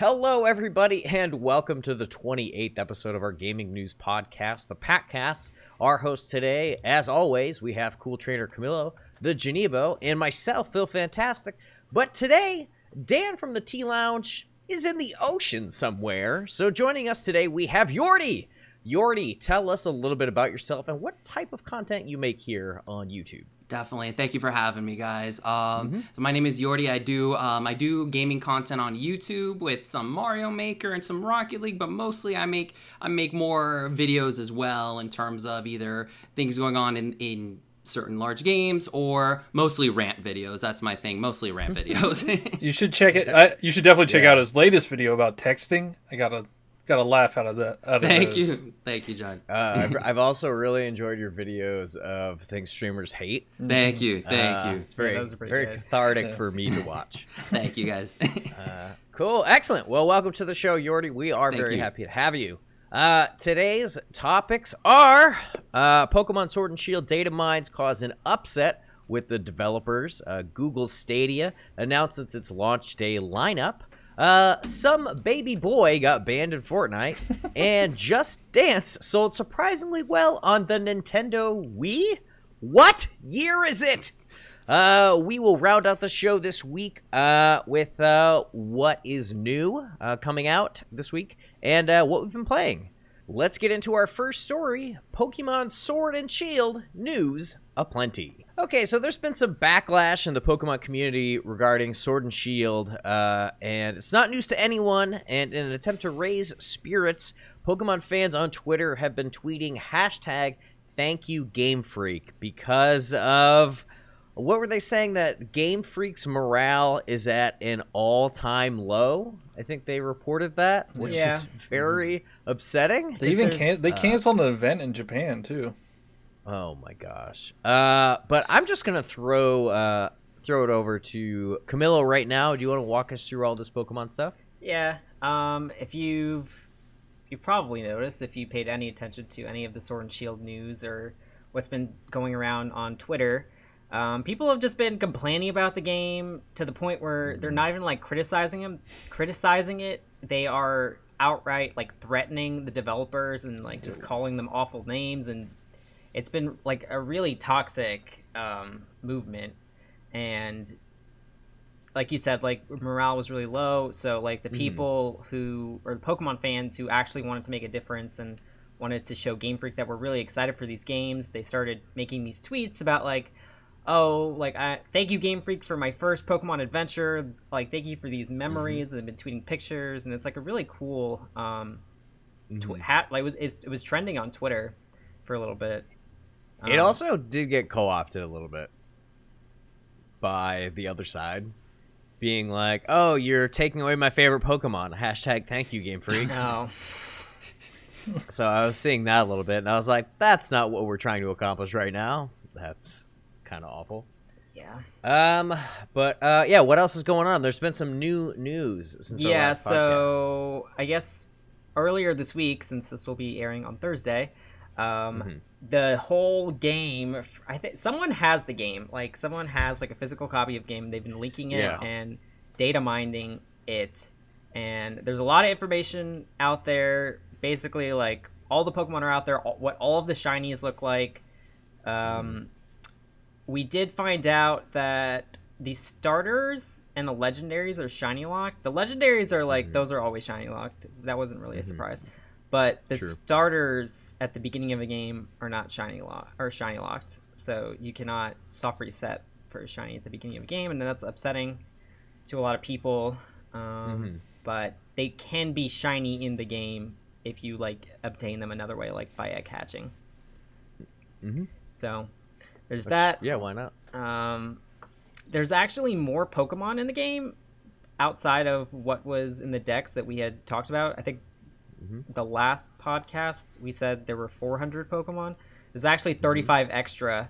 Hello, everybody, and welcome to the 28th episode of our gaming news podcast, the PackCast. Our host today, as always, we have Cool Trainer Camilo, the Genebo, and myself, Phil Fantastic. But today, Dan from the Tea Lounge is in the ocean somewhere. So joining us today, we have Yortie. Yortie, tell us a little bit about yourself and what type of content you make here on YouTube. Definitely. Thank you for having me, guys. So my name is Yortie. I do gaming content on YouTube with some Mario Maker and some Rocket League, but mostly I make more videos as well in terms of either things going on in certain large games or mostly rant videos. That's my thing, mostly rant videos. You should check it. You should definitely check out his latest video about texting. I got a laugh out of that. Thank you, John. I've also really enjoyed your videos of things streamers hate. Thank you. It's very cathartic for me to watch. Thank you, guys. Cool, excellent. Well, welcome to the show, Yortie. We are very happy to have you. Today's topics are Pokemon Sword and Shield Datamined caused an upset with the developers. Google Stadia announces its launch day lineup. Some baby boy got banned in Fortnite, and Just Dance sold surprisingly well on the Nintendo Wii. What year is it? We will round out the show this week with what is new coming out this week and what we've been playing. Let's get into our first story, Pokemon Sword and Shield news aplenty. Okay, so there's been some backlash in the Pokemon community regarding Sword and Shield, and it's not news to anyone, and in an attempt to raise spirits, Pokemon fans on Twitter have been tweeting hashtag #ThankYouGameFreak because of, what were they saying, that Game Freak's morale is at an all-time low? I think they reported that, which is very upsetting. They canceled an event in Japan, too. Oh my gosh. But I'm just gonna throw it over to Camilo right now. Do you want to walk us through all this Pokemon stuff? Yeah. If you probably noticed, if you paid any attention to any of the Sword and Shield news or what's been going around on Twitter, people have just been complaining about the game to the point where they're not even like criticizing it. They are outright like threatening the developers and like just calling them awful names, and it's been like a really toxic movement. And like you said, like morale was really low. So like the people who, or the Pokemon fans who actually wanted to make a difference and wanted to show Game Freak that we're really excited for these games, they started making these tweets about like, oh, like, thank you Game Freak for my first Pokemon adventure. Like, thank you for these memories. They've been tweeting pictures, and it's like a really cool it was trending on Twitter for a little bit. It also did get co-opted a little bit by the other side, being like, oh, you're taking away my favorite Pokemon. Hashtag thank you, Game Freak. No. So I was seeing that a little bit, and I was like, that's not what we're trying to accomplish right now. That's kind of awful. Yeah. But what else is going on? There's been some new news since our last podcast. So I guess earlier this week, since this will be airing on Thursday, the whole game, I think someone has the game, like someone has like a physical copy of the game. They've been leaking it and data mining it, and there's a lot of information out there. Basically, like all the Pokemon are out there, what all of the shinies look like. We did find out that the starters and the legendaries are shiny locked. The legendaries are like those are always shiny locked. That wasn't really a surprise. But the starters at the beginning of a game are not shiny locked. So you cannot soft reset for a shiny at the beginning of a game, and that's upsetting to a lot of people. But they can be shiny in the game if you like obtain them another way, like by egg hatching. So there's that. Yeah, why not? There's actually more Pokemon in the game outside of what was in the decks that we had talked about. I think the last podcast we said there were 400 Pokemon. There's actually 35 extra,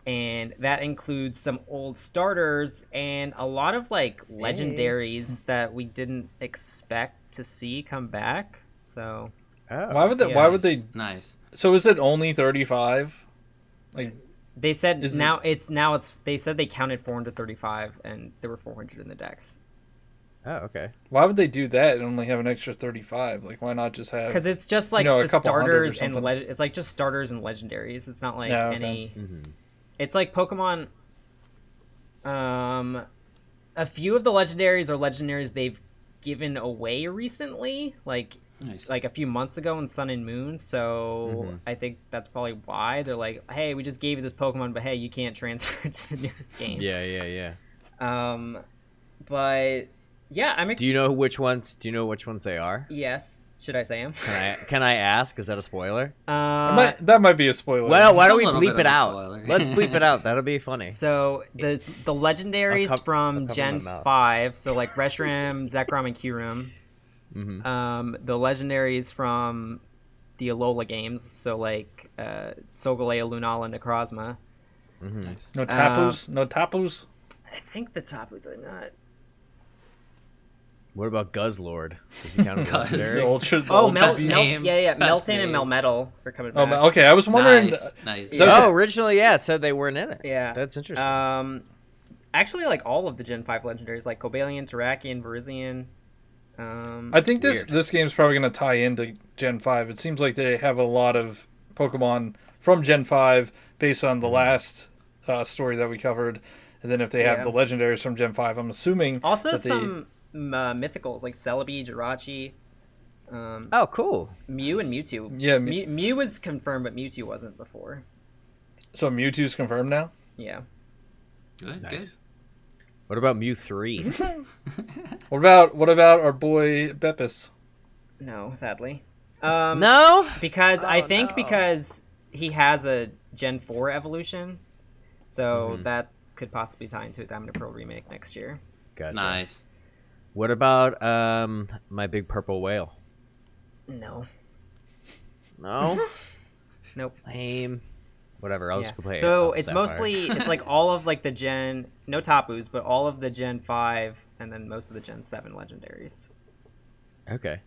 and that includes some old starters and a lot of like legendaries that we didn't expect to see come back. So why would they? Nice. So is it only 35? Like they said they said they counted 435 and there were 400 in the decks. Oh, okay. Why would they do that and only have an extra 35? Like, why not just have? Because it's just like a the couple hundred or starters and something. it's like just starters and legendaries. It's not like Yeah, okay. any. It's like Pokemon. A few of the legendaries are legendaries they've given away recently, like a few months ago in Sun and Moon. So I think that's probably why they're like, "Hey, we just gave you this Pokemon, but hey, you can't transfer it to the newest game." Yeah. But yeah, I'm. Do you know which ones? Do you know which ones they are? Yes. Should I say them? Can I ask? Is that a spoiler? That might be a spoiler. Well, why don't we It's a little bleep bit it of a out? spoiler. Let's bleep it out. That'll be funny. So the legendaries I'll from cover Gen my mouth. 5, so like Reshiram, Zekrom, and Kyurem. The legendaries from the Alola games, so like Solgaleo, Lunala, Necrozma. Nice. No Tapus? No Tapus? I think the Tapus are not. What about Guzzlord? Does he count as Guzz. legendary? Best name. Meltan Best and name. Melmetal are coming back. Oh, okay. I was wondering. Nice. Oh, originally, yeah, it said they weren't in it. Yeah. That's interesting. Actually, like all of the Gen 5 legendaries, like Cobalion, Terrakion, Virizion. I think Weird. this game's probably going to tie into Gen 5. It seems like they have a lot of Pokemon from Gen 5 based on the last story that we covered. And then if they have the legendaries from Gen 5, I'm assuming. Also, that some mythicals like Celebi, Jirachi. Oh, cool. Mew and Mewtwo. Yeah, Mew was confirmed, but Mewtwo wasn't before. So Mewtwo's confirmed now? Yeah. Good. Nice. What about Mew 3? What about our boy Beppis? No, sadly. No? Because I think no. because he has a Gen 4 evolution, so that could possibly tie into a Diamond and Pearl remake next year. Gotcha. Nice. What about my big purple whale? No. No? Nope. Lame. Whatever, I'll just go play it. So on it's Sapphire. mostly it's like all of like the no Tapus, but all of the Gen 5 and then most of the Gen 7 legendaries. Okay.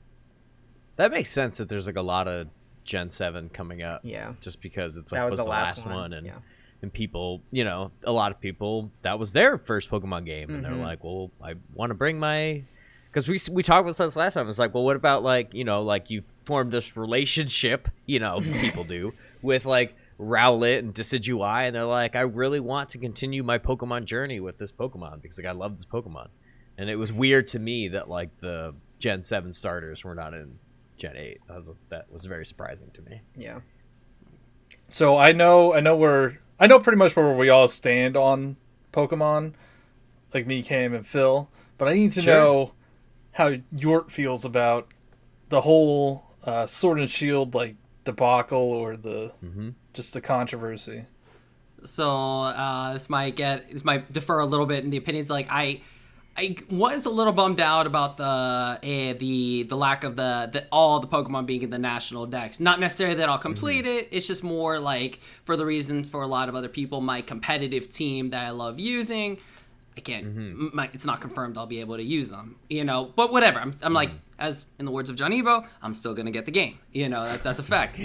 That makes sense that there's like a lot of Gen 7 coming up. Yeah. Just because it's like That was the last one. one and Yeah. and people, a lot of people, that was their first Pokemon game and they're like, well, I want to bring my, because we talked about this last time. It's like, well, what about like you formed this relationship, people do with like Rowlet and Decidueye, and they're like, I really want to continue my Pokemon journey with this Pokemon because like I love this Pokemon. And it was weird to me that like the Gen 7 starters were not in Gen 8. That was very surprising to me. Yeah. So I know pretty much where we all stand on Pokemon, like me, Cam, and Phil. But I need to know how Yort feels about the whole Sword and Shield like debacle or the just the controversy. So this might differ a little bit in the opinions. Like I was a little bummed out about the lack of all the Pokemon being in the national dex. Not necessarily that I'll complete it. It's just more like for the reasons for a lot of other people, my competitive team that I love using, I can't. It's not confirmed I'll be able to use them. But whatever. I'm like, as in the words of John Ebo, I'm still gonna get the game. That's a fact.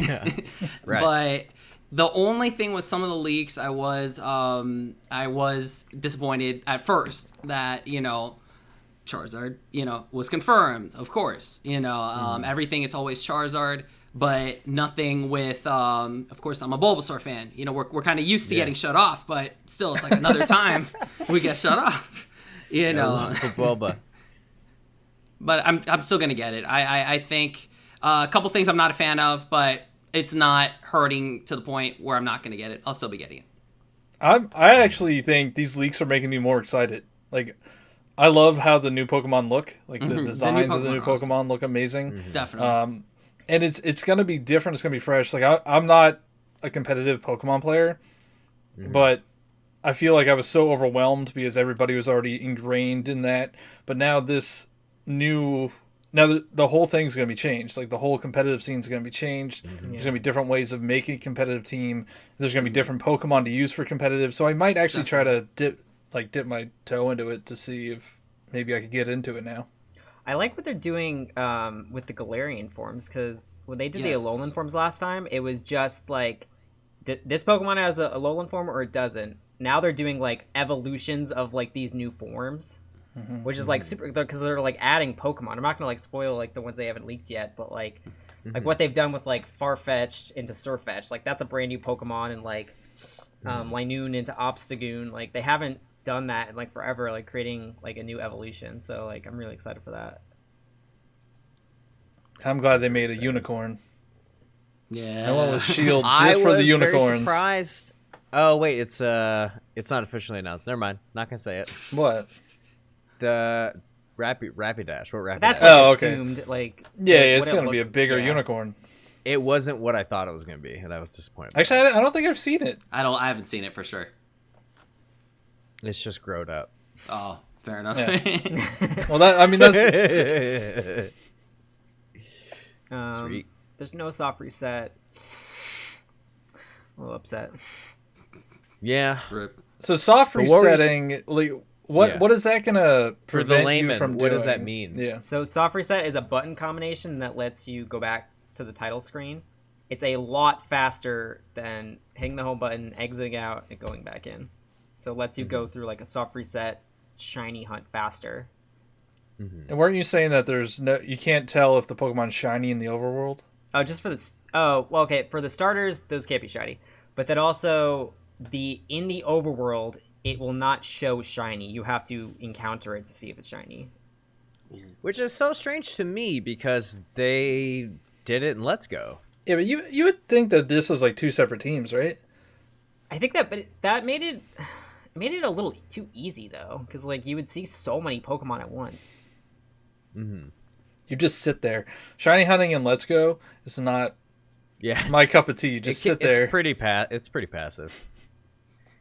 Right. But the only thing with some of the leaks, I was disappointed at first that Charizard was confirmed. Of course, everything. It's always Charizard, but nothing with. Of course, I'm a Bulbasaur fan. We're kind of used to getting shut off, but still, it's like another time we get shut off. For Bulba. But I'm still gonna get it. I think a couple things I'm not a fan of, but it's not hurting to the point where I'm not gonna get it. I'll still be getting it. I actually think these leaks are making me more excited. Like, I love how the new Pokemon look. Like the designs of the new Pokemon look amazing. Definitely. And it's gonna be different. It's gonna be fresh. Like I'm not a competitive Pokemon player, but I feel like I was so overwhelmed because everybody was already ingrained in that. But now the whole thing's going to be changed. Like the whole competitive scene's going to be changed. There's going to be different ways of making a competitive team. There's going to be different Pokemon to use for competitive. So I might actually try to dip my toe into it to see if maybe I could get into it now. I like what they're doing with the Galarian forms, because when they did the Alolan forms last time, it was just like, this Pokemon has a Alolan form or it doesn't. Now they're doing like evolutions of like these new forms. which is like super, because they're like adding Pokemon. I'm not gonna like spoil like the ones they haven't leaked yet, but like what they've done with like Farfetch'd into Surfetch, like that's a brand new Pokemon, and like Linoon into Obstagoon, like they haven't done that in like forever, like creating like a new evolution. So like I'm really excited for that. I'm glad they made a unicorn. Yeah. I went with Shield just for the unicorns. Very surprised. Oh wait, it's not officially announced. Never mind. Not gonna say it. What? The Rapidash. What Rapidash? That's like assumed. Like it's gonna be a bigger unicorn. It wasn't what I thought it was gonna be, and I was disappointed. Actually, I don't think I've seen it. I haven't seen it for sure. It's just growed up. Oh, fair enough. Yeah. Well, that's. Sweet. There's no soft reset. A little upset. Yeah. Rip. So soft resetting, like, what is that gonna prevent for the layman, you from doing? what does that mean? Yeah. So soft reset is a button combination that lets you go back to the title screen. It's a lot faster than hitting the home button, exiting out, and going back in. So it lets you go through like a soft reset shiny hunt faster. And weren't you saying that you can't tell if the Pokemon's shiny in the overworld? Oh, just for the okay, for the starters, those can't be shiny. But then also in the overworld, it will not show shiny. You have to encounter it to see if it's shiny. Which is so strange to me because they did it in Let's Go. Yeah, but you would think that this is like two separate teams, right? I think that, but that made it a little too easy though, because like you would see so many Pokemon at once. You just sit there. Shiny hunting in Let's Go is not my cup of tea. You just sit there. It's pretty passive.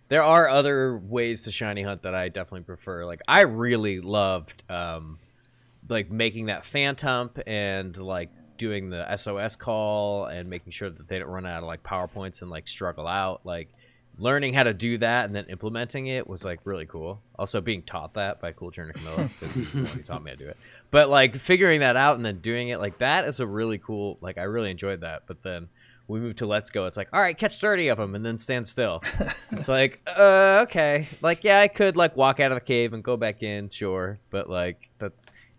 There are other ways to shiny hunt that I definitely prefer. Like I really loved like making that Phantump and like doing the SOS call and making sure that they don't run out of like PowerPoints and like struggle out. Like learning how to do that and then implementing it was like really cool. Also being taught that by Cool Turner Camilla because he's the one who taught me how to do it. But like figuring that out and then doing it, like that is a really cool, like I really enjoyed that. But then we moved to Let's Go. It's like, all right, catch 30 of them and then stand still. It's like, okay. Like, yeah, I could like walk out of the cave and go back in, sure. But like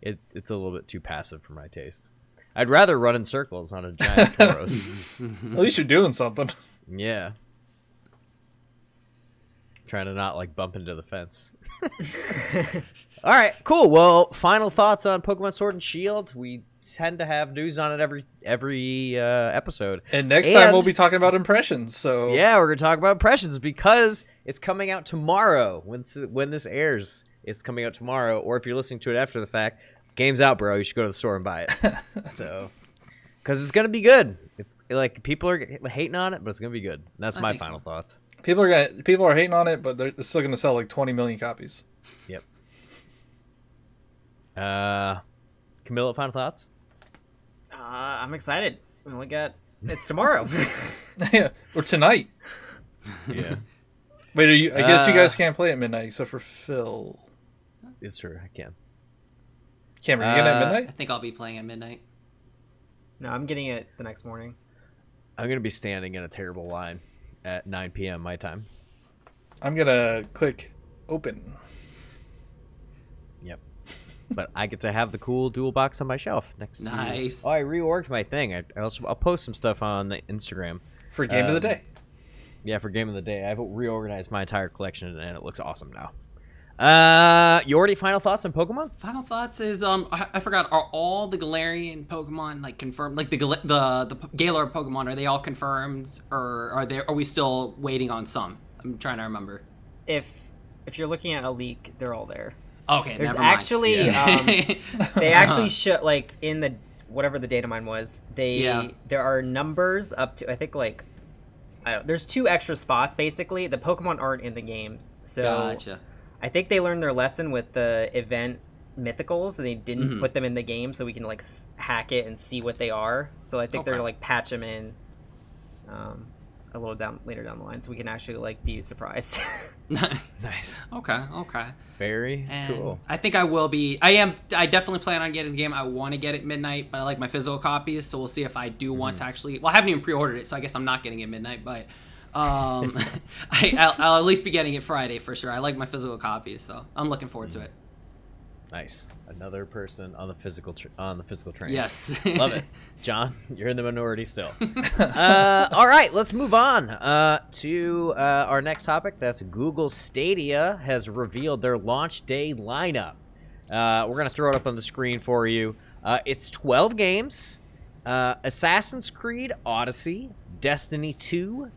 it's a little bit too passive for my taste. I'd rather run in circles on a giant Tauros. At least you're doing something. Yeah. Trying to not like bump into the fence. All right, cool. Well, final thoughts on Pokemon Sword and Shield. We tend to have news on it every episode. And next time we'll be talking about impressions. So yeah, we're gonna talk about impressions because it's coming out tomorrow. When this airs, it's coming out tomorrow. Or if you're listening to it after the fact, game's out, bro. You should go to the store and buy it. So, because it's gonna be good. It's like people are hating on it, but it's gonna be good. And that's my final thoughts. People are hating on it, but they're still gonna sell like 20 million copies. Yep. Camilla, final thoughts? I'm excited. It's tomorrow. Yeah, or tonight. Yeah. Wait, I guess you guys can't play at midnight except for Phil. It's true, I can. Cameron, you getting at midnight? I think I'll be playing at midnight. No, I'm getting it the next morning. I'm gonna be standing in a terrible line at 9 p.m. my time. I'm gonna click open. Yep. But I get to have the cool dual box on my shelf next to Nice. Oh, I reworked my thing. I'll post some stuff on the Instagram. For game of the day. Yeah, for game of the day. I've reorganized my entire collection and it looks awesome now. Yortie, final thoughts on Pokemon? Final thoughts is I forgot. Are all the Galarian Pokemon like confirmed? Like the Galar Pokemon, are they all confirmed, or are we still waiting on some? I'm trying to remember. If you're looking at a leak, they're all there. Okay, There's never mind. actually they actually should like in the whatever the Datamined was. There are numbers up to I think like there's 2 extra spots basically. The Pokemon aren't in the game, so Gotcha. I think they learned their lesson with the event mythicals, and they didn't put them in the game so we can like hack it and see what they are. So I think they're like patch them in a little later down the line so we can actually like be surprised. Nice. Okay. Very cool. I think I will be. I definitely plan on getting the game. I want to get it midnight, but I like my physical copies, so we'll see if I do want to actually. Well, I haven't even pre-ordered it, so I guess I'm not getting it midnight, but. I'll at least be getting it Friday for sure. I like my physical copies, so I'm looking forward to it. Nice. Another person on the physical train. Yes. Love it. John, you're in the minority still. All right, let's move on to our next topic. That's Google Stadia has revealed their launch day lineup. We're going to throw it up on the screen for you. It's 12 games. Assassin's Creed Odyssey, Destiny 2,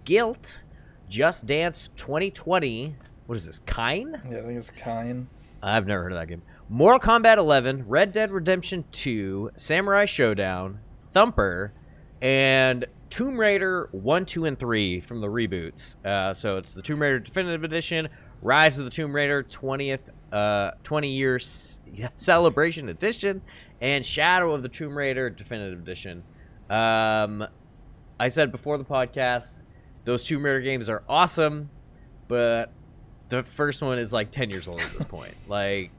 Guilt, Just Dance 2020. What is this, Kine? Yeah, I think it's Kine. I've never heard of that game. Mortal Kombat 11, Red Dead Redemption 2, Samurai Showdown, Thumper, and Tomb Raider 1, 2, and 3 from the reboots. So it's the Tomb Raider Definitive Edition, Rise of the Tomb Raider 20-year Celebration Edition, and Shadow of the Tomb Raider Definitive Edition. I said before the podcast, those Tomb Raider games are awesome, but the first one is like 10 years old at this point. Like,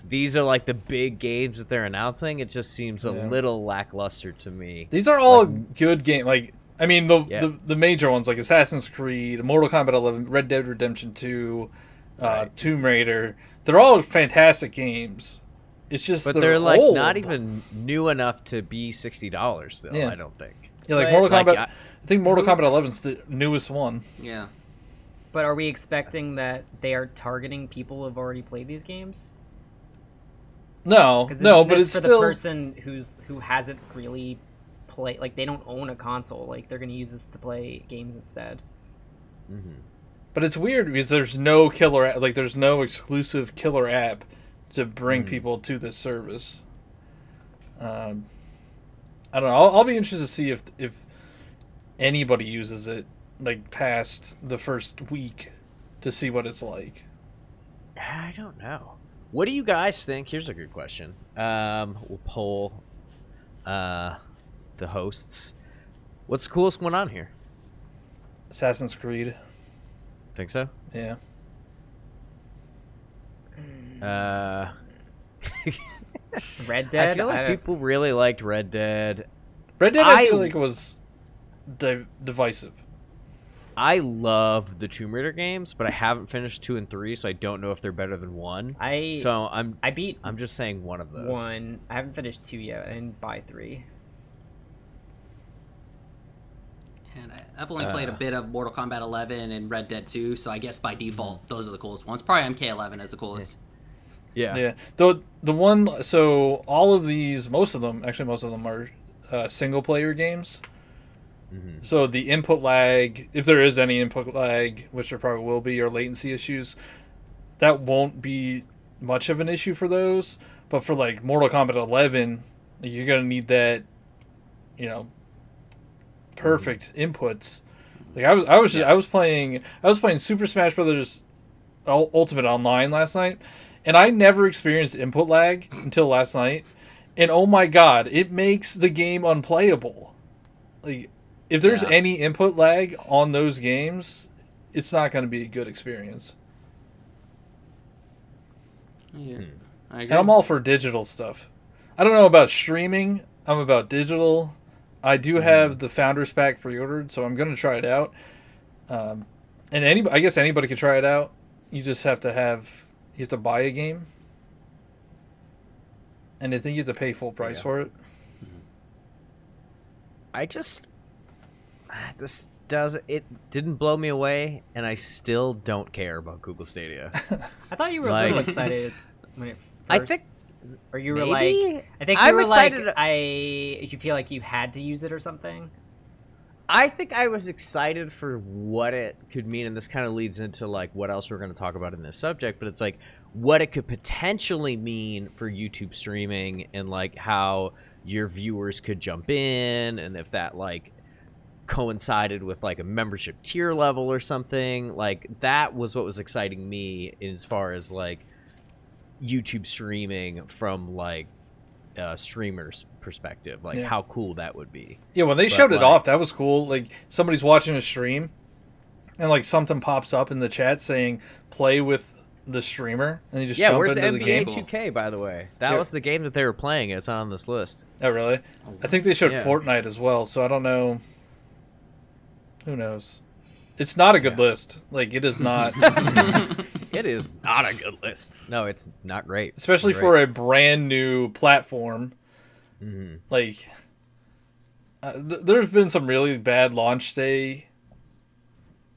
these are like the big games that they're announcing. It just seems a little lackluster to me. These are all good games. Like, I mean, the major ones like Assassin's Creed, Mortal Kombat 11, Red Dead Redemption 2, Tomb Raider. They're all fantastic games. It's just they're like old. Not even new enough to be $60 still. Yeah. I don't think. Yeah, like Mortal Kombat. I think Mortal Kombat 11 is the newest one. Yeah. But are we expecting that they are targeting people who have already played these games? No, but it's for still the person who hasn't really played. Like, they don't own a console. Like, they're going to use this to play games instead. Mm-hmm. But it's weird because there's no killer app. Like, there's no exclusive killer app to bring people to this service. I don't know. I'll be interested to see if anybody uses it like past the first week to see what it's like. I don't know. What do you guys think? Here's a good question. We'll poll the hosts. What's the coolest one on here? Assassin's Creed. Think so? Yeah. Red Dead? I feel like people really liked Red Dead. Red Dead, I feel like it was divisive. I love the Tomb Raider games, but I haven't finished 2 and 3, so I don't know if they're better than 1. I'm just saying one of those. 1. I haven't finished 2 yet. I didn't buy 3. And I've only played a bit of Mortal Kombat 11 and Red Dead 2, so I guess by default those are the coolest ones. Probably MK11 is the coolest. Yeah. The one. So all of these, most of them are single player games. Mm-hmm. So the input lag, if there is any input lag, which there probably will be, or latency issues, that won't be much of an issue for those. But for like Mortal Kombat 11, you're gonna need that, perfect inputs. Like I was playing Super Smash Brothers Ultimate Online last night, and I never experienced input lag until last night. And oh my god, it makes the game unplayable. Like, if there's any input lag on those games, it's not going to be a good experience. Yeah, I agree. And I'm all for digital stuff. I don't know about streaming. I'm about digital. I do have the Founders Pack pre-ordered, so I'm going to try it out. And I guess anybody can try it out. You just have to buy a game. And I think you have to pay full price for it. It didn't blow me away, and I still don't care about Google Stadia. I thought you were a little excited when it first. I think, or you were maybe? like, I think you I'm were excited. like, you feel like you had to use it or something. I think I was excited for what it could mean, and this kind of leads into like what else we're going to talk about in this subject, but it's like what it could potentially mean for YouTube streaming and like how your viewers could jump in, and if that like coincided with like a membership tier level or something. Like, that was what was exciting me as far as like YouTube streaming from like a streamer's perspective, like how cool that would be. Yeah, when they showed it off, that was cool. Like, somebody's watching a stream and like something pops up in the chat saying play with the streamer, and they just jump where's into the game. NBA 2K, by the way? That was the game that they were playing. It's on this list. Oh, really? I think they showed Fortnite as well, so I don't know. Who knows? It's not a good list. Like, it is not. It is not a good list. No, it's not great. Especially for a brand new platform. Mm-hmm. Like, there's been some really bad launch day,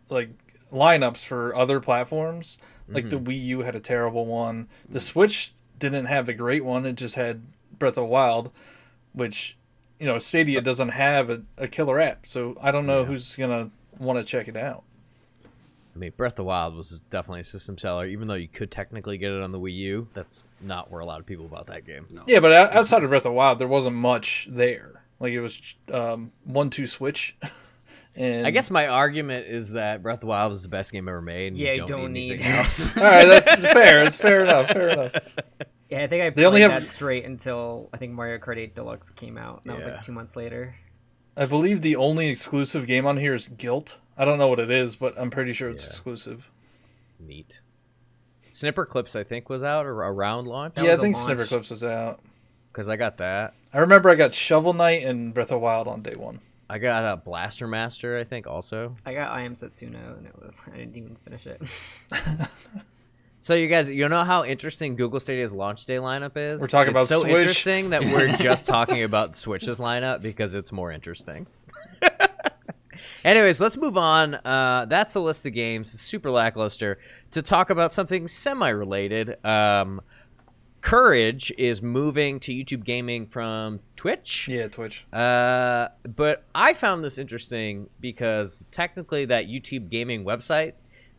like, lineups for other platforms. Like, the Wii U had a terrible one. The Switch didn't have a great one. It just had Breath of the Wild, which, Stadia doesn't have a killer app. So I don't know who's going to want to check it out. I mean, Breath of the Wild was definitely a system seller, even though you could technically get it on the Wii U. That's not where a lot of people bought that game. No. Yeah, but outside of Breath of the Wild, there wasn't much there. Like, it was 1-2 Switch. And I guess my argument is that Breath of the Wild is the best game ever made. And you don't need else. All right, that's fair. It's fair enough. Fair enough. Yeah, I think I played that straight until I think Mario Kart 8 Deluxe came out. And that was like 2 months later. I believe the only exclusive game on here is Guilt. I don't know what it is, but I'm pretty sure it's exclusive. Neat. Snipper Clips, I think, was out or around launch. I think Snipper Clips was out. Because I got that. I remember I got Shovel Knight and Breath of the Wild on day one. I got a Blaster Master, I think, also. I got I Am Setsuna, and I didn't even finish it. So you guys, you know how interesting Google Stadia's launch day lineup is? We're talking about so Switch. Interesting that we're just talking about Switch's lineup because it's more interesting. Anyways, let's move on. That's a list of games, super lackluster. To talk about something semi-related, Courage is moving to YouTube Gaming from Twitch. Yeah, Twitch. But I found this interesting because technically that YouTube Gaming website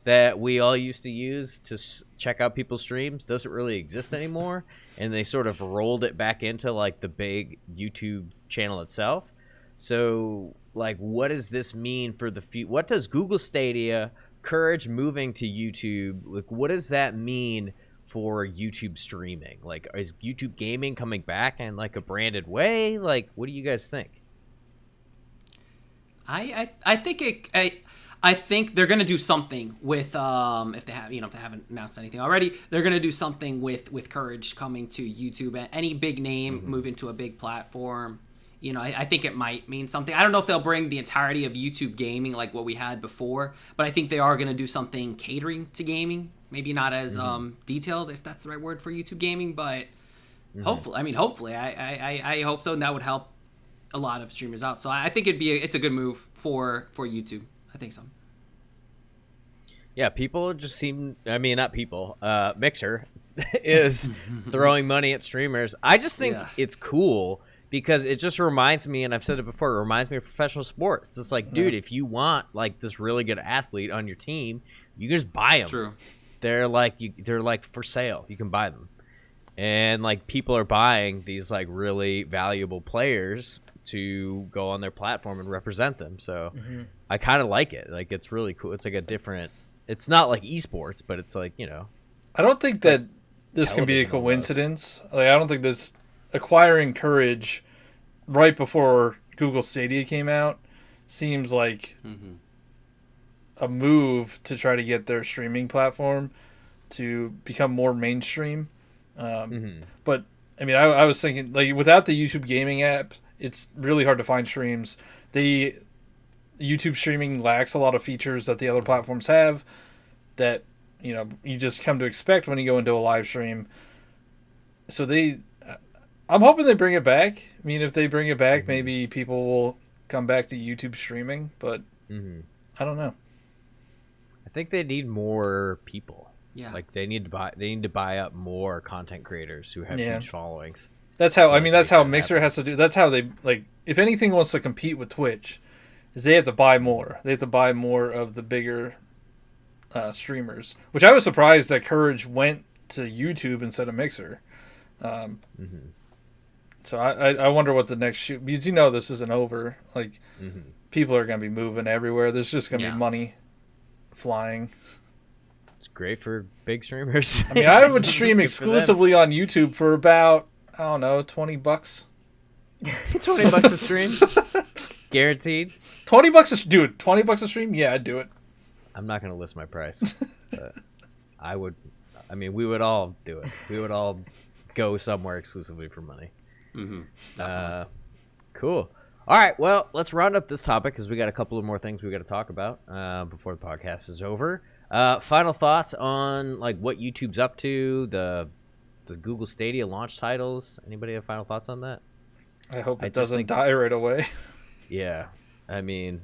that we all used to use to check out people's streams doesn't really exist anymore, and they sort of rolled it back into like the big YouTube channel itself. So, like, what does this mean for the future? What does Google Stadia, Courage moving to YouTube, like, what does that mean for YouTube streaming? Like, is YouTube Gaming coming back in like a branded way? Like, what do you guys think? I think they're gonna do something with if they haven't announced anything already, they're gonna do something with Courage coming to YouTube. And any big name move into a big platform. I think it might mean something. I don't know if they'll bring the entirety of YouTube Gaming like what we had before, but I think they are gonna do something catering to gaming. Maybe not as detailed, if that's the right word for YouTube Gaming, but hopefully, I hope so, and that would help a lot of streamers out. So I think it's a good move for YouTube. I think so. Yeah, people just seem... I mean, not people. Mixer is throwing money at streamers. I just think it's cool because it just reminds me, and I've said it before, it reminds me of professional sports. It's like, dude, if you want like this really good athlete on your team, you can just buy them. True. They're like for sale. You can buy them. And like people are buying these like really valuable players to go on their platform and represent them. So I kind of like it. Like, it's really cool. It's like a different, it's not like esports, but it's like, I don't think that this can be a coincidence. Like, I don't think this acquiring Courage right before Google Stadia came out seems like a move to try to get their streaming platform to become more mainstream. But I mean, I was thinking, like, without the YouTube Gaming app, it's really hard to find streams. The YouTube streaming lacks a lot of features that the other platforms have that, you just come to expect when you go into a live stream. So I'm hoping they bring it back. I mean, if they bring it back, maybe people will come back to YouTube streaming, but I don't know. I think they need more people. Yeah. Like, they need to buy up more content creators who have huge followings. That's how that's how Mixer has to do. That's how they, like, if anything wants to compete with Twitch, is they have to buy more. They have to buy more of the bigger streamers, which I was surprised that Courage went to YouTube instead of Mixer. So I wonder what the next shoot, because this isn't over. Like, people are going to be moving everywhere. There's just going to be money flying. It's great for big streamers. I mean, I would stream exclusively on YouTube for about, I don't know, $20. $20 a stream, guaranteed. $20 a stream. Yeah, I'd do it. I'm not gonna list my price, but I would. I mean, we would all do it. We would all go somewhere exclusively for money. Cool. All right. Well, let's round up this topic because we got a couple of more things we got to talk about before the podcast is over. Final thoughts on like what YouTube's up to, the Google Stadia launch titles. Anybody have final thoughts on that? I hope it doesn't die right away. Yeah, I mean,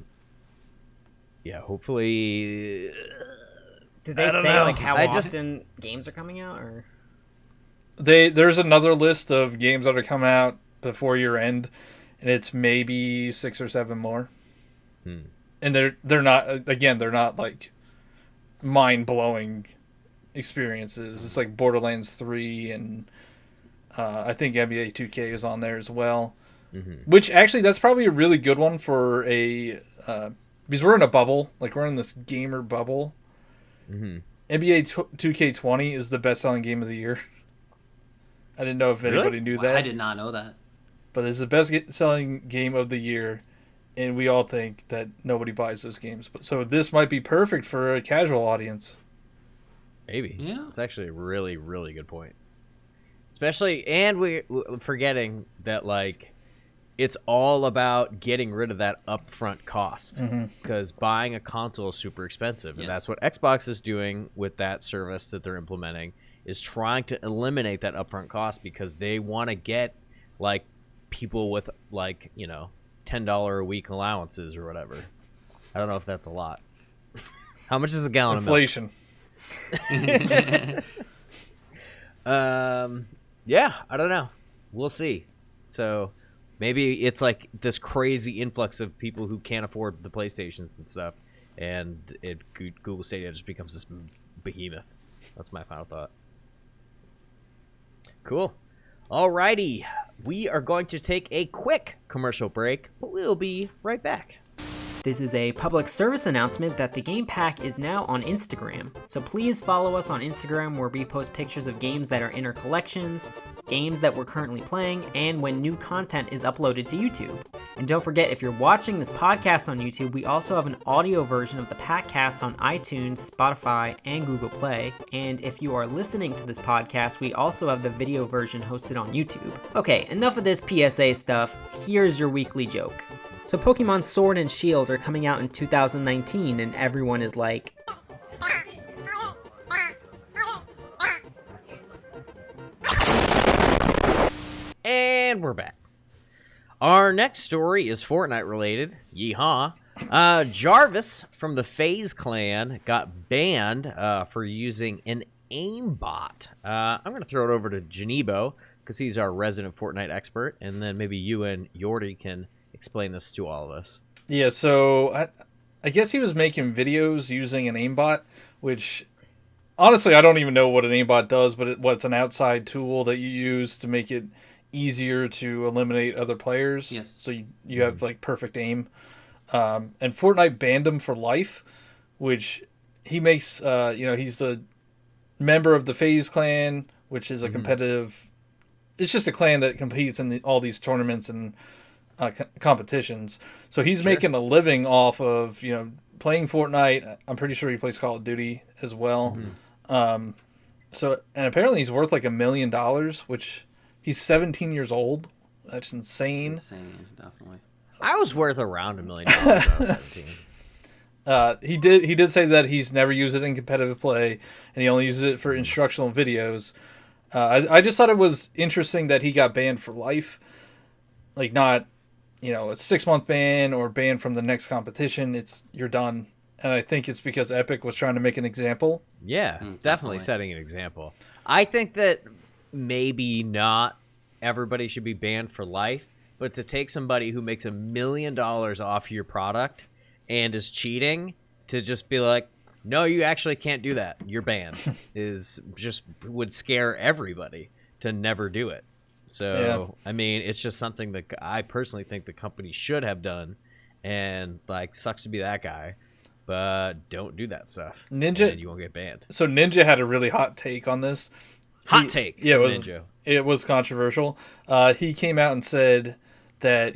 yeah. Hopefully. Did they say like how often games are coming out, or? There's another list of games that are coming out before year end, and it's maybe 6 or 7 more. And they're not like mind blowing experiences. It's like Borderlands 3 and I think NBA 2K is on there as well. Which actually that's probably a really good one for a because we're in a bubble, like we're in this gamer bubble. NBA 2K20 is the best selling game of the year. I didn't know if anybody knew that. I did not know that. But it's the best selling game of the year, and we all think that nobody buys those games. So this might be perfect for a casual audience. Maybe. Yeah. It's actually a really, really good point. Especially, and we're forgetting that, like, it's all about getting rid of that upfront cost. Because buying a console is super expensive. And that's what Xbox is doing with that service that they're implementing, is trying to eliminate that upfront cost because they want to get, like, people with, like, you know, $10 a week allowances or whatever. I don't know if that's a lot. How much is a gallon Inflation. of milk? Yeah, I don't know. We'll see. So maybe it's like this crazy influx of people who can't afford the PlayStations and stuff, and Google Stadia just becomes this behemoth. That's my final thought. Cool. Alrighty. We are going to take a quick commercial break, but we'll be right back. This is a public service announcement that the Game Pack is now on Instagram. So please follow us on Instagram, where we post pictures of games that are in our collections, games that we're currently playing, and when new content is uploaded to YouTube. And don't forget, if you're watching this podcast on YouTube, we also have an audio version of the PackCast on iTunes, Spotify, and Google Play. And if you are listening to this podcast, we also have the video version hosted on YouTube. Okay, enough of this PSA stuff. Here's your weekly joke. So Pokemon Sword and Shield are coming out in 2019, and everyone is like... And we're back. Our next story is Fortnite related. Yeehaw. Jarvis from the FaZe clan got banned for using an aimbot. I'm going to throw it over to Janebo, because he's our resident Fortnite expert, and then maybe you and Yortie can explain this to all of us. Yeah, so I guess he was making videos using an aimbot, which honestly I don't even know what an aimbot does, but it's an outside tool that you use to make it easier to eliminate other players. Yes. So you have like perfect aim. And Fortnite banned him for life, which he makes, he's a member of the FaZe clan, which is a competitive, it's just a clan that competes in all these tournaments and competitions. So he's making a living off of, playing Fortnite. I'm pretty sure he plays Call of Duty as well. And apparently he's worth like $1 million, which he's 17 years old. That's insane. Insane, definitely. I was worth around $1 million when I was 17. He did say that he's never used it in competitive play, and he only uses it for instructional videos. I just thought it was interesting that he got banned for life, like not, a 6-month ban or ban from the next competition. You're done, and I think it's because Epic was trying to make an example. Yeah, it's definitely setting an example. I think that maybe not everybody should be banned for life, but to take somebody who makes $1 million off your product and is cheating to just be like, no, you actually can't do that, you're banned, would scare everybody to never do it. So, yeah. I mean, it's just something that I personally think the company should have done, and sucks to be that guy, but don't do that stuff. Ninja, and you won't get banned. So Ninja had a really hot take on this. Take. Yeah, Ninja. It was controversial. He came out and said that,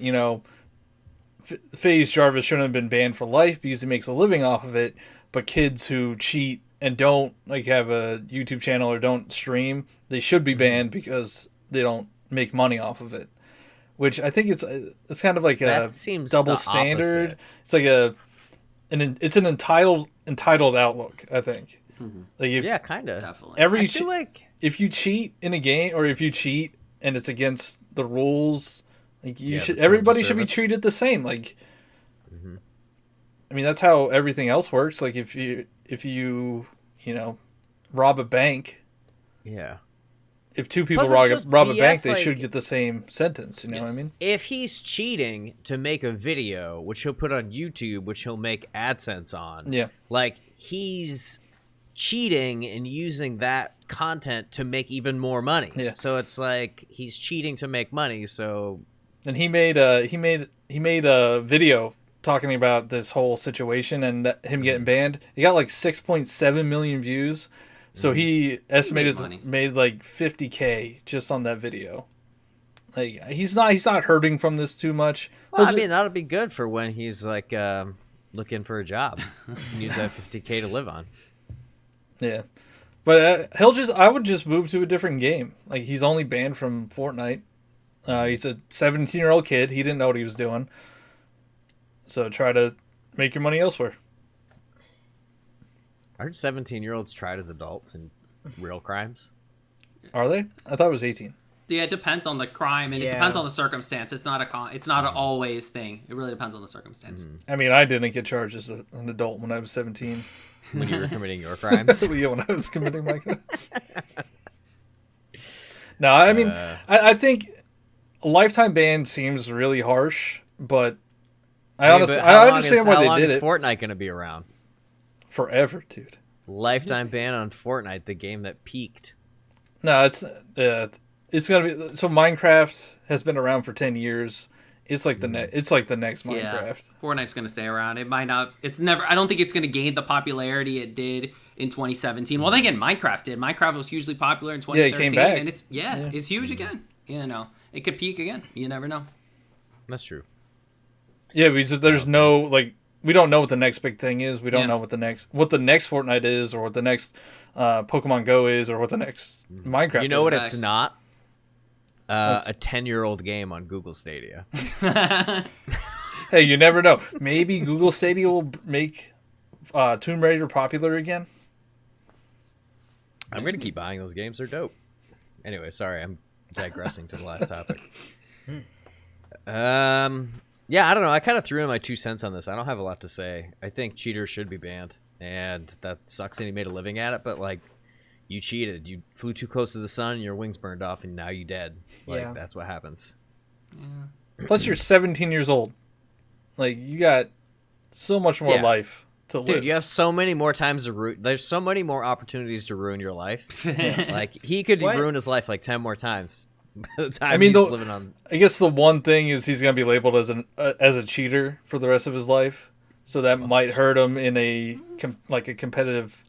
FaZe Jarvis shouldn't have been banned for life because he makes a living off of it, but kids who cheat and don't have a YouTube channel or don't stream, they should be banned because they don't make money off of it. Which I think it's kind of like a double standard. It's like it's an entitled outlook, I think. Mm-hmm. Like yeah, kind of. Definitely. I feel like if you cheat in a game, or if you cheat and it's against the rules, like everybody should be treated the same. Like, I mean, that's how everything else works. Like, if you rob a bank, yeah. If two people Plus rob a bank, BS, they like, should get the same sentence. You know what I mean? If he's cheating to make a video, which he'll put on YouTube, which he'll make AdSense on, Yeah. like he's cheating and using that content to make even more money. Yeah. So it's like he's cheating to make money. So, and he made a video talking about this whole situation and him getting banned. He got like 6.7 million views. So he estimated made like $50K just on that video. Like he's not hurting from this too much. Well, I mean, that'll be good for when he's like looking for a job. Use that $50K to live on. Yeah, but I would just move to a different game. Like he's only banned from Fortnite. He's a 17-year-old kid. He didn't know what he was doing. So try to make your money elsewhere. I heard 17-year-olds tried as adults in real crimes. Are they? I thought it was 18. Yeah, it depends on the crime and it depends on the circumstance. It's not an always thing. It really depends on the circumstance. I mean, I didn't get charged as an adult when I was 17. When you were committing your crimes? Yeah, when I was committing my crimes. No, I mean, I think a lifetime ban seems really harsh, but I understand why they did it. How long is Fortnite going to be around? Forever, dude. Lifetime ban on Fortnite, the game that peaked. No, it's gonna be. So Minecraft has been around for 10 years. It's like the next Minecraft. Yeah, Fortnite's gonna stay around. It might not. It's never. I don't think it's gonna gain the popularity it did in 2017. Well, then again, Minecraft did. Minecraft was hugely popular in 2013. Yeah, it came back. And it's huge again. You know, it could peak again. You never know. That's true. Yeah, because there's no like. We don't know what the next big thing is. We don't know what the next Fortnite is, or what the next Pokemon Go is, or what the next Minecraft is. You know what it's not? A 10-year-old game on Google Stadia. Hey, you never know. Maybe Google Stadia will make Tomb Raider popular again. I'm going to keep buying those games. They're dope. Anyway, sorry. I'm digressing to the last topic. Yeah, I don't know. I kind of threw in my 2 cents on this. I don't have a lot to say. I think cheaters should be banned, and that sucks and he made a living at it, but, like, you cheated. You flew too close to the sun, and your wings burned off, and now you dead. Like, that's what happens. Yeah. Plus, you're 17 years old. Like, you got so much more life to live. Dude, you have so many more times to there's so many more opportunities to ruin your life. Like, he could ruin his life, like, 10 more times. By the time he's living on. I guess the one thing is he's going to be labeled as a cheater for the rest of his life, so that might hurt him in a competitive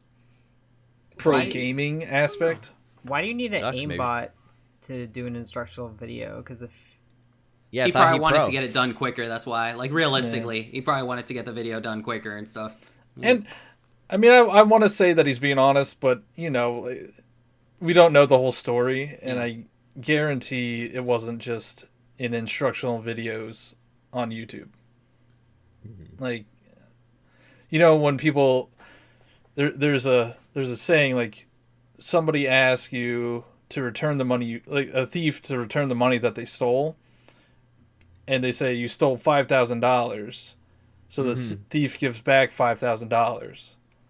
pro gaming aspect. Why do you need an aimbot to do an instructional video? Because he probably wanted to get it done quicker. That's why. Like realistically, he probably wanted to get the video done quicker and stuff. And I mean, I want to say that he's being honest, but we don't know the whole story, and I guarantee it wasn't just in instructional videos on YouTube. Like, when people there's a saying, like, somebody asks you to return the money, like a thief to return the money that they stole, and they say you stole $5,000, so the thief gives back $5,000,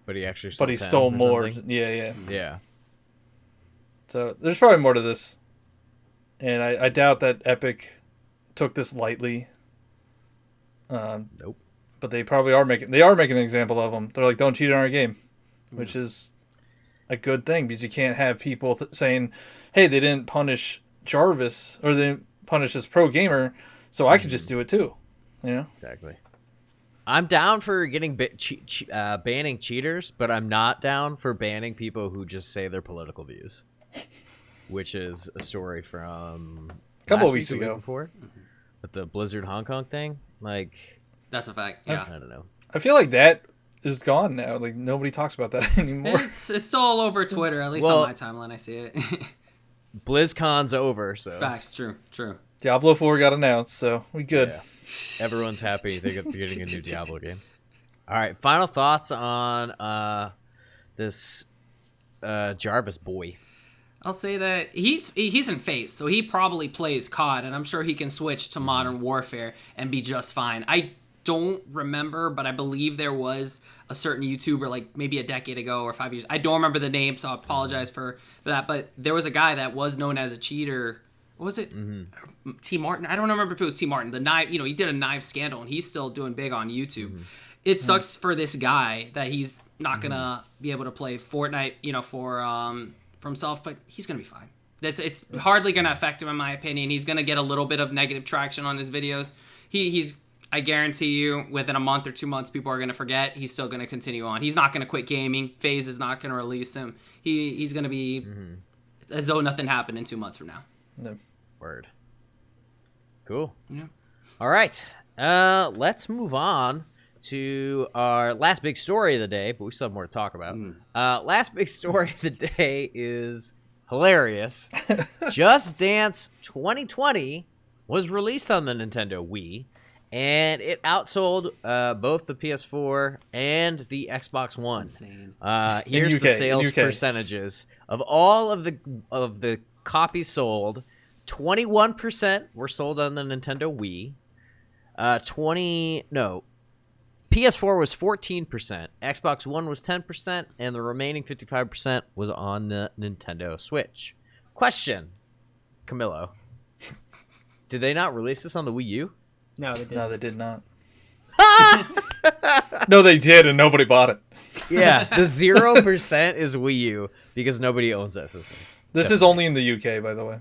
but he actually stole more. Yeah. So there's probably more to this. And I doubt that Epic took this lightly. Nope. But they probably are making an example of them. They're like, don't cheat on our game, which is a good thing, because you can't have people saying, hey, they didn't punish Jarvis, or they didn't punish this pro gamer, so I could just do it too. Exactly. I'm down for getting banning cheaters, but I'm not down for banning people who just say their political views. Which is a story from a couple of weeks ago. With the Blizzard Hong Kong thing. Like, that's a fact. Yeah. I don't know. I feel like that is gone now. Like, nobody talks about that anymore. It's still all over Twitter, at least on my timeline I see it. BlizzCon's over, so. Facts, true. Diablo 4 got announced, so we good. Yeah. Everyone's happy they're getting a new Diablo game. All right, final thoughts on this Jarvis boy. I'll say that he's in FaZe, so he probably plays COD, and I'm sure he can switch to Modern Warfare and be just fine. I don't remember, but I believe there was a certain YouTuber, like maybe a decade ago or 5 years. I don't remember the name, so I apologize for that. But there was a guy that was known as a cheater. What was it? T. Martin? I don't remember if it was T. Martin. The knife, he did a knife scandal, and he's still doing big on YouTube. It sucks for this guy that he's not gonna be able to play Fortnite, for himself, but he's gonna be fine. It's hardly gonna affect him, in my opinion. He's gonna get a little bit of negative traction on his videos. He's I guarantee you, within a month or 2 months, people are gonna forget. He's still gonna continue on. He's not gonna quit gaming. FaZe is not gonna release him. He's gonna be as though nothing happened in 2 months from now. No. Word. Cool. Yeah. All right. Let's move on to our last big story of the day, but we still have more to talk about. Last big story of the day is hilarious. Just Dance 2020 was released on the Nintendo Wii, and it outsold both the PS4 and the Xbox One. Insane. Here's the sales percentages of all of the copies sold. 21% were sold on the Nintendo Wii. PS4 was 14%, Xbox One was 10%, and the remaining 55% was on the Nintendo Switch. Question, Camilo, did they not release this on the Wii U? No, they didn't. No, they did not. No, they did, and nobody bought it. Yeah, the 0% is Wii U because nobody owns that system. This is only in the UK, by the way.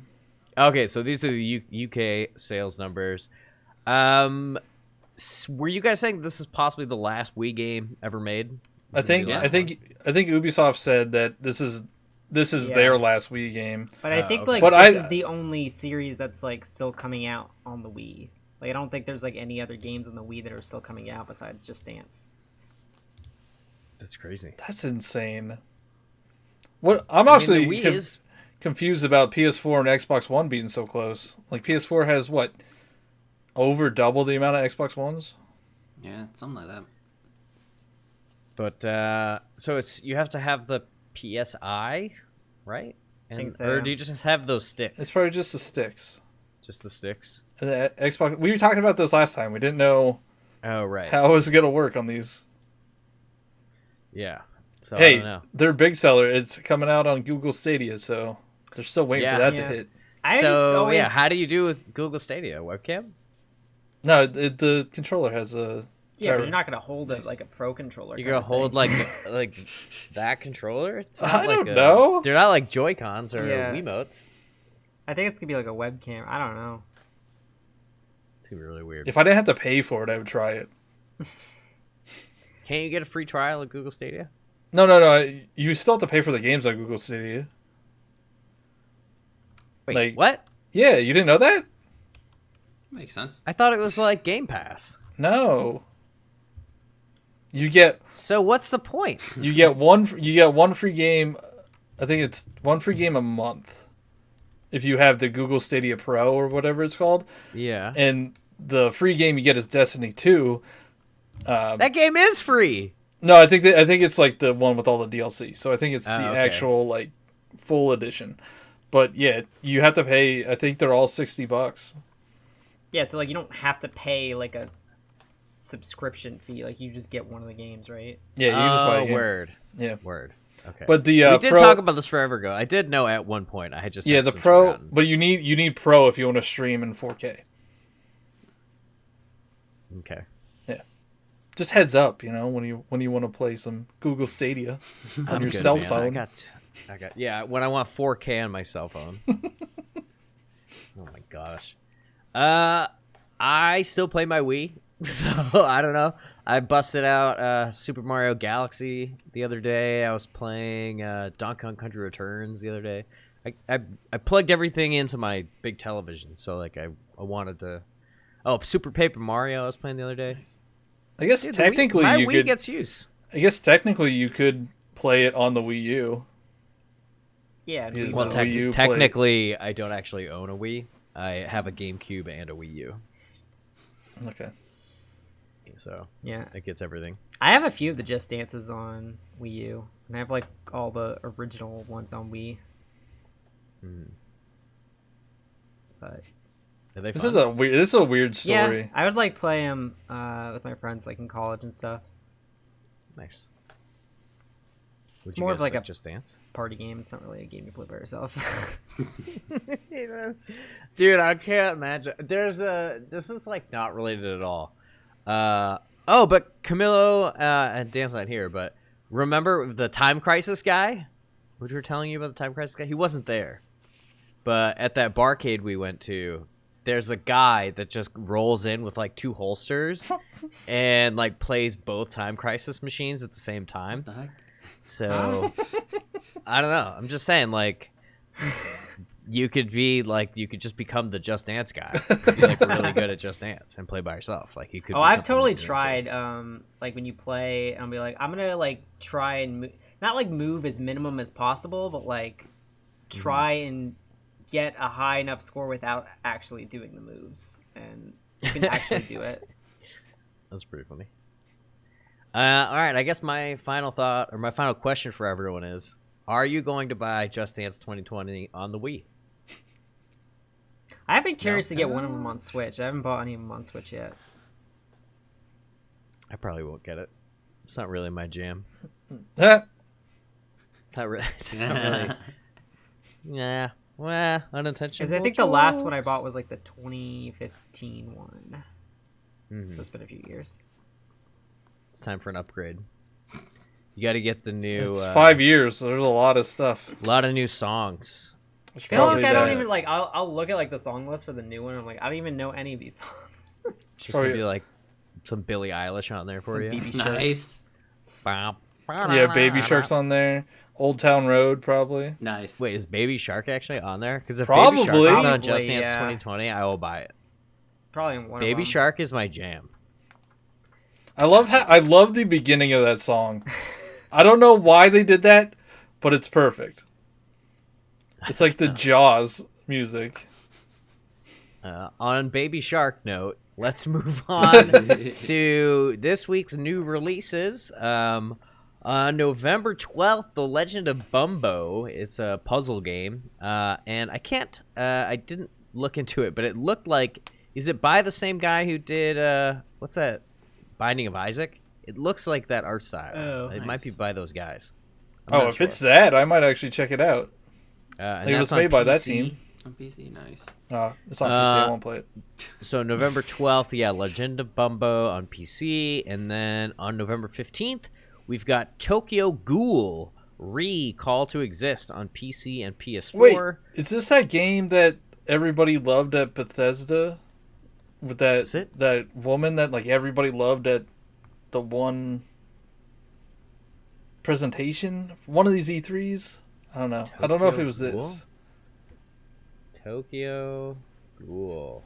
Okay, so these are the UK sales numbers. Were you guys saying this is possibly the last Wii game ever made? I think Ubisoft said that this is their last Wii game. But I think okay. This is the only series that's like still coming out on the Wii. Like I don't think there's like any other games on the Wii that are still coming out besides Just Dance. That's crazy. That's insane. What I'm actually the Wii is confused about PS4 and Xbox One being so close. Like PS4 has what? Over double the amount of Xbox Ones? Yeah, something like that. But so it's you have to have the PSI, right? I think so. Or do you just have those sticks? It's probably just the sticks. Just the sticks. And the Xbox. We were talking about this last time. We didn't know. Oh right. How it was gonna work on these. Yeah. So hey, I don't know. their big seller. It's coming out on Google Stadia, so they're still waiting for that to hit. How do you do with Google Stadia webcam? No, the controller has a. Yeah, but you're not gonna hold it like a pro controller. You're gonna hold like that controller? It's not I don't know. They're not like Joy-Cons or Wiimotes. I think it's gonna be like a webcam. I don't know. It's gonna be really weird. If I didn't have to pay for it, I would try it. Can't you get a free trial of Google Stadia? No. You still have to pay for the games on Google Stadia. Wait, what? Yeah, you didn't know that? Makes sense. I thought it was like Game Pass. No. You get. So what's the point? You get one free game. I think it's one free game a month. If you have the Google Stadia Pro or whatever it's called. Yeah. And the free game you get is Destiny 2. That game is free. No, I think it's like the one with all the DLC. So I think it's the actual like full edition. But yeah, you have to pay. I think they're all $60. Yeah, so like you don't have to pay like a subscription fee. Like you just get one of the games, right? Yeah, you just buy a game. Word. Yeah, word. Okay. But the we did talk about this forever ago. I did know at one point. I had just the Pro. Forgotten. But you need Pro if you want to stream in 4K. Okay. Yeah. Just heads up, when you want to play some Google Stadia on your cell phone. I got when I want 4K on my cell phone. Oh my gosh. I still play my Wii, so I don't know. I busted out Super Mario Galaxy the other day. I was playing Donkey Kong Country Returns the other day. I plugged everything into my big television, so like I wanted to. Oh, Super Paper Mario I was playing the other day. I guess technically my Wii gets use. I guess technically you could play it on the Wii U. Yeah. Well, technically, I don't actually own a Wii. I have a GameCube and a Wii U. Okay. so Yeah, it gets everything. I have a few of the Just Dances on Wii U, and I have like all the original ones on Wii. But this is a weird story. Yeah, I would like play them with my friends like in college and stuff. Nice. It's more of like a Just Dance party game. It's not really a game you play by yourself. Dude, I can't imagine. This is like not related at all. But Camilo and Dan's not here, but remember the Time Crisis guy? What we were telling you about the Time Crisis guy? He wasn't there. But at that barcade we went to, there's a guy that just rolls in with like 2 holsters and like plays both Time Crisis machines at the same time. What the heck? So I don't know. I'm just saying, like, you could just become the Just Dance guy. Be like really good at Just Dance and play by yourself. Like you could. Oh, I've totally tried. Like when you play, I'll be like, I'm gonna like try and not like move as minimum as possible, but like try and get a high enough score without actually doing the moves, and you can actually do it. That's pretty funny. All right, I guess my final thought or my final question for everyone is: are you going to buy Just Dance 2020 on the Wii? I've been curious to get one of them on Switch. I haven't bought any of them on Switch yet. I probably won't get it. It's not really my jam. Huh? It's not really. Yeah. Well, unintentional. Because I think the last one I bought was like the 2015 one. Mm-hmm. So it's been a few years. It's time for an upgrade. You got to get the new. It's 5 years, so there's a lot of stuff. A lot of new songs. I feel like I don't even like. I'll look at like the song list for the new one. I'm like, I don't even know any of these songs. Just gonna be like some Billie Eilish on there for you. Nice. Yeah, Baby Shark's on there. Old Town Road, probably. Nice. Wait, is Baby Shark actually on there? Because if Probably. Baby Shark is on Probably, Just Dance yeah. 2020, I will buy it. Probably in one Baby of them. Shark is my jam. I love the beginning of that song. I don't know why they did that, but it's perfect. It's like the Jaws music. On Baby Shark note, let's move on to this week's new releases. On November 12th, The Legend of Bumbo. It's a puzzle game. And I didn't look into it, but it looked like, is it by the same guy who did, what's that? Binding of Isaac? It looks like that art style. Oh, it might be by those guys. If it's that, I might actually check it out. And it was made by that team. On PC, nice. It's on PC. I won't play it. So November 12th, Legend of Bumbo on PC. And then on November 15th, we've got Tokyo Ghoul Call to Exist on PC and PS4. Wait, is this that game that everybody loved at Bethesda? With that woman that like everybody loved at the one presentation? One of these E3s? I don't know. I don't know if it was this. Tokyo Ghoul.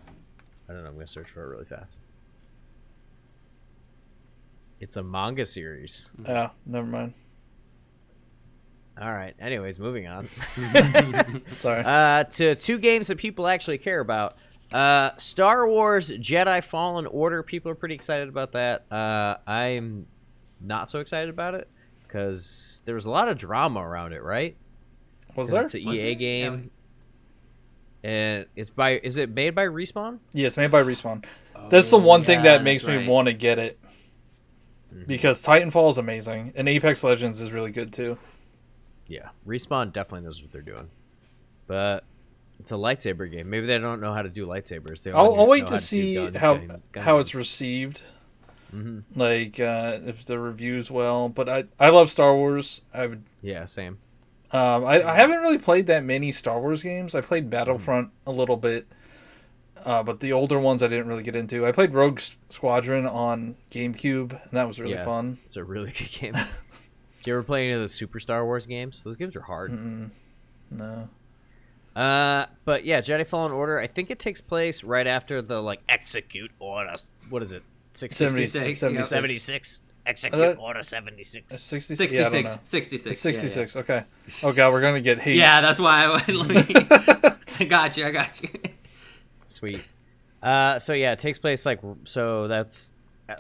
I don't know. I'm going to search for it really fast. It's a manga series. Yeah, never mind. All right. Anyways, moving on. Sorry. To 2 games that people actually care about. Star Wars Jedi Fallen Order. People are pretty excited about that. I'm not so excited about it because there was a lot of drama around it, right? Was there? It's an EA game. And is it made by Respawn? Yeah, it's made by Respawn. That's the one thing that makes me want to get it. Because Titanfall is amazing, and Apex Legends is really good too. Yeah, Respawn definitely knows what they're doing. But it's a lightsaber game. Maybe they don't know how to do lightsabers. I'll wait to see how it's received. Mm-hmm. Like if the review's well. But I love Star Wars. Yeah, same. I haven't really played that many Star Wars games. I played Battlefront a little bit. But the older ones I didn't really get into. I played Rogue Squadron on GameCube, and that was really fun. It's a really good game. Did you ever play any of the Super Star Wars games? Those games are hard. No. But yeah, Jedi Fallen Order, I think it takes place right after the, execute order. What is it? 76. 76. Execute order 76. 66? 66. Yeah, 66. It's 66, okay. Oh, God, we're going to get hate. Yeah, that's why I got you. Sweet. So yeah, it takes place so that's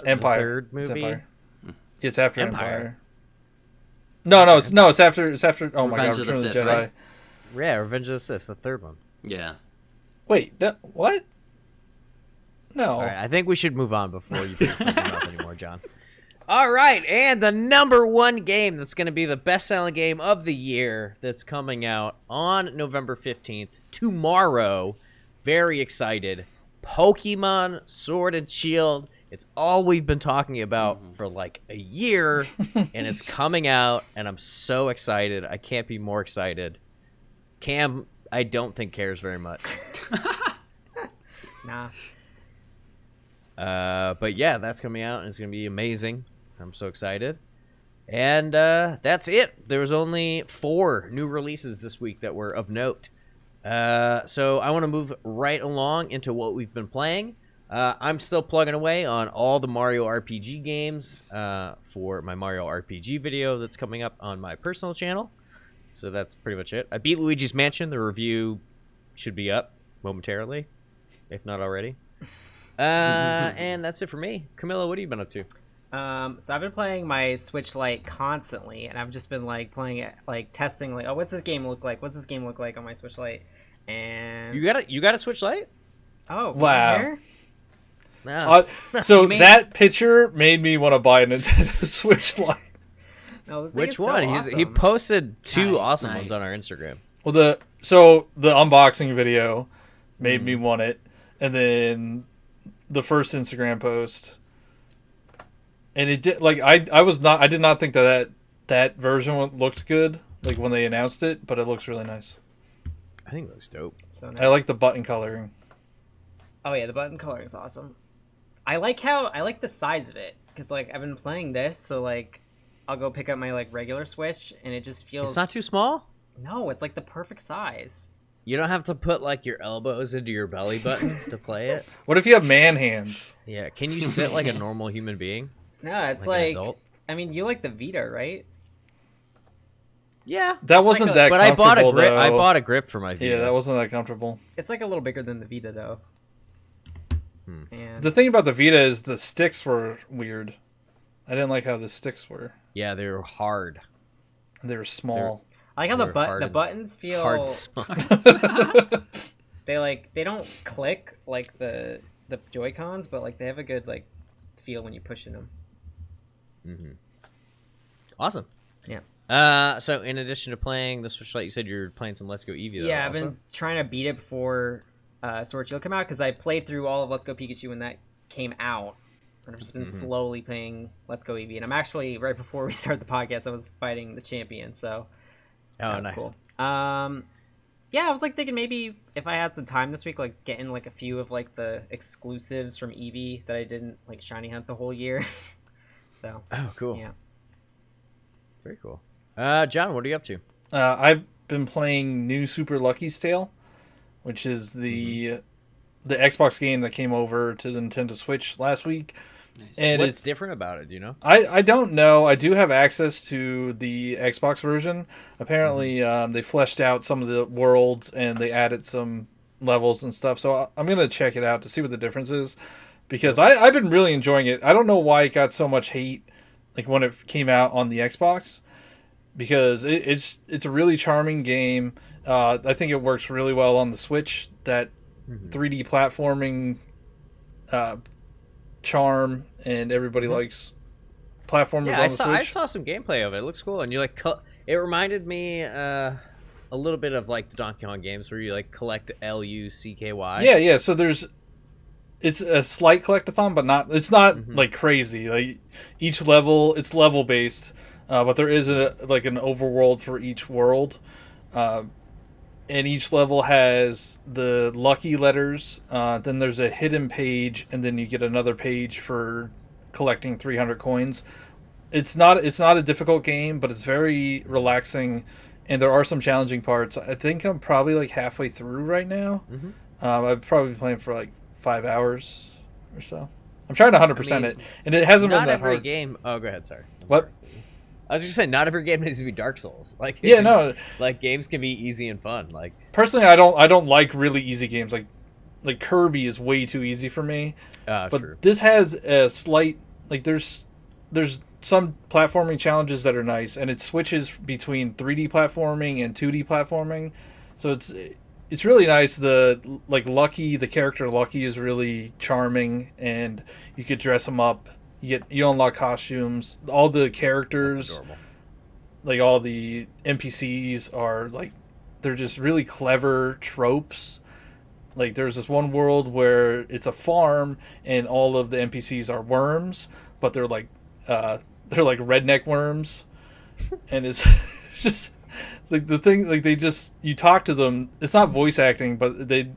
Empire. The third movie. It's Empire. It's after Empire. Empire. No, it's after. It's after. Oh my Revenge God, of the Return of the Sith, Jedi. right? Yeah, Revenge of the Sith, the third one. Yeah. Wait, what? No. All right, I think we should move on before you put your mouth anymore, John. All right, and the number one game that's going to be the best-selling game of the year that's coming out on November 15th, tomorrow. Very excited. Pokemon Sword and Shield. It's all we've been talking about for like a year, and it's coming out, and I'm so excited. I can't be more excited. Cam, I don't think cares very much. Nah. But yeah, that's coming out, and it's going to be amazing. I'm so excited. And that's it. There was only 4 new releases this week that were of note. So I want to move right along into what we've been playing. I'm still plugging away on all the Mario RPG games for my Mario RPG video that's coming up on my personal channel. So that's pretty much it. I beat Luigi's Mansion. The review should be up momentarily, if not already. And that's it for me. Camilla, what have you been up to? So I've been playing my Switch Lite constantly, and I've just been like playing it, like testing, like, oh, what's this game look like? What's this game look like on my Switch Lite? And You got a Switch Lite? oh Wow. here? No. So mean- that picture made me want to buy a Nintendo Switch Lite. No, this thing Which is so one? He awesome. posted 2 Nice, awesome nice. ones on our Instagram. Well, the unboxing video made me want it, and then the first Instagram post, and it did. Like I did not think that version looked good, like when they announced it, but it looks really nice. I think it looks dope. So nice. I like the button coloring. Oh yeah, the button coloring is awesome. I like the size of it, because like I've been playing this, so like I'll go pick up my like regular Switch, and it just feels. It's not too small? No, it's like the perfect size. You don't have to put like your elbows into your belly button to play it? What if you have man hands? Yeah, can you sit like a normal human being? No, it's Like like, an adult? I mean, you like the Vita, right? Yeah. That wasn't like that But I bought a comfortable, grip. though. I bought a grip for my Vita. Yeah, that wasn't that comfortable. It's like a little bigger than the Vita, though. And The thing about the Vita is the sticks were weird. I didn't like how the sticks were. Yeah, they were hard. They were small. I like how they're hard the and- buttons feel Hard small. they don't click like the Joy-Cons, but like they have a good like feel when you're pushing them. Awesome. Yeah. So in addition to playing the Switch Lite, you said you're playing some Let's Go Eevee. Though, Yeah, I've also? been trying to beat it before Sword Shield come out, because I played through all of Let's Go Pikachu when that came out. And I've just been slowly playing Let's Go Eevee. And I'm actually, right before we start the podcast, I was fighting the champion, so that was nice. cool. Yeah, I was like thinking maybe if I had some time this week, like getting like a few of like the exclusives from Eevee that I didn't like shiny hunt the whole year. So Oh, cool. yeah. Very cool. John, what are you up to? I've been playing New Super Lucky's Tale, which is the Xbox game that came over to the Nintendo Switch last week. Nice. And What's it's different about it? Do you know? I don't know. I do have access to the Xbox version. Apparently, they fleshed out some of the worlds and they added some levels and stuff. So I'm gonna check it out to see what the difference is, because I've been really enjoying it. I don't know why it got so much hate, like when it came out on the Xbox, because it's a really charming game. I think it works really well on the Switch. That 3D platforming charm, and everybody likes platformers Yeah, on I the saw Switch. I saw some gameplay of it. It looks cool, and you like it reminded me a little bit of like the Donkey Kong games where you like collect LUCKY. Yeah. So it's a slight collectathon, but it's not like crazy. Like each level, it's level based, but there is an overworld for each world, and each level has the lucky letters. Then there's a hidden page, and then you get another page for collecting 300 coins. It's not a difficult game, but it's very relaxing, and there are some challenging parts. I think I'm probably like halfway through right now. I've probably been playing for like 5 hours or so. I'm trying to 100% it, and it hasn't been Not that every hard. game. Oh, go ahead. Sorry. What? I was just saying, not every game needs to be Dark Souls. Like Yeah, no. like games can be easy and fun. Like Personally, I don't like really easy games. like Kirby is way too easy for me. But true. this has a slight, like there's some platforming challenges that are nice, and it switches between 3D platforming and 2D platforming. So it's really nice. The character Lucky is really charming, and you could dress him up. You unlock costumes. All the characters, like all the NPCs are like, they're just really clever tropes. Like there's this one world where it's a farm and all of the NPCs are worms, but they're like redneck worms, and it's just like the thing, like they just, you talk to them, it's not voice acting, but they do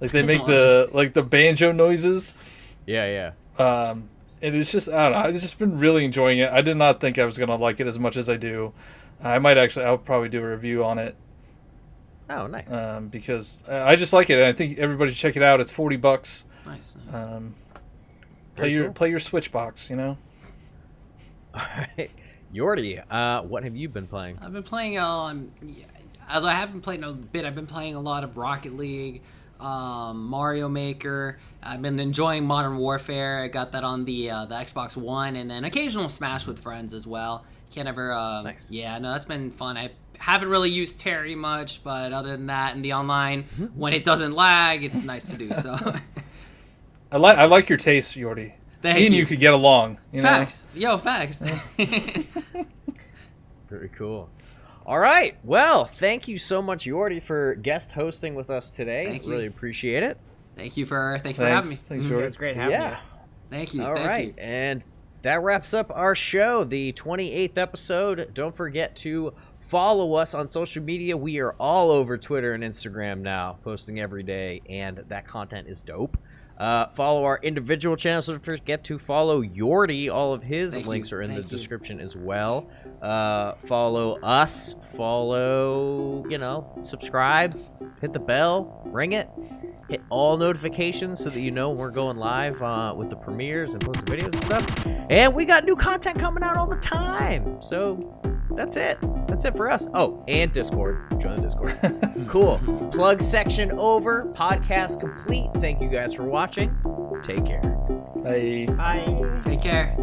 like they make the banjo noises. Yeah. And it's just, I don't know, I've just been really enjoying it. I did not think I was gonna like it as much as I do. I'll probably do a review on it. Oh, nice. Because I just like it, and I think everybody should check it out. It's $40. Nice. Play your Switch box, All right. Yortie, what have you been playing? I've been playing, although I haven't played in a bit, I've been playing a lot of Rocket League, Mario Maker. I've been enjoying Modern Warfare. I got that on the Xbox One, and then occasional Smash with friends as well. Can't ever, nice. Yeah, no, that's been fun. I haven't really used Terry much, but other than that, in the online, when it doesn't lag, it's nice to do so. I like your taste, Yortie. Me and you could get along. Facts. Facts. Very cool. All right. Well, thank you so much, Yortie, for guest hosting with us today. Thank you. Really appreciate it. Thank you for having me. Thanks, Yortie. It was great having you. Thank you. All right. And that wraps up our show, the 28th episode. Don't forget to follow us on social media. We are all over Twitter and Instagram now, posting every day, and that content is dope. Follow our individual channels. Don't forget to follow Yortie. All of his links are in the description as well. Follow us. Subscribe. Hit the bell. Ring it. Hit all notifications so that you know when we're going live with the premieres and posting videos and stuff. And we got new content coming out all the time. So that's it. That's it for us. Oh, and Discord. Join the Discord. Cool. Plug section over. Podcast complete. Thank you guys for watching. Take care. Bye. Bye. Take care.